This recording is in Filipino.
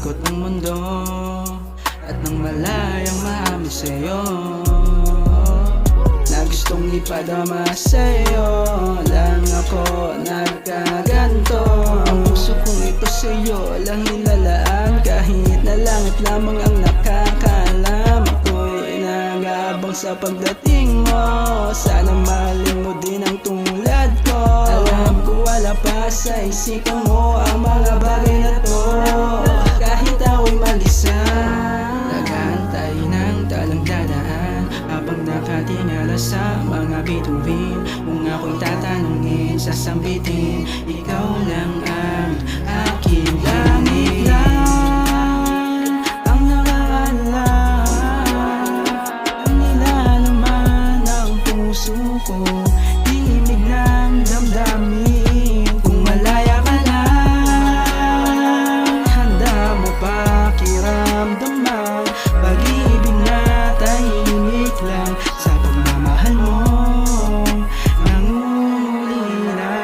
ikot ng mundo at nang malayang maamin sa'yo na gustong ipadama sa'yo lang ako nagkaganto. Ang puso kong ito sa'yo lang nilalaan, kahit na langit lamang ang nakakaalam. Ako'y nag-aabang sa pagdating mo, sana mahalin mo din ang tulad ko. Alam ko wala pa sa isipan mo ang mga bagay na to, kahit ako'y mag-isa. Nag-aantay ng talang dadaan habang nakatingala sa mga bituin. Kung ako'y tatanungin, sasambitin, ikaw lang ang aking langit lang ang nakakaalam. Ang nilalaman ng puso ko, tinig ng damdamin. Kung malaya ka lang, handa mo pakiramdaman pag-ibig na tahimik lang sa pagmamahal mo, nangungulila.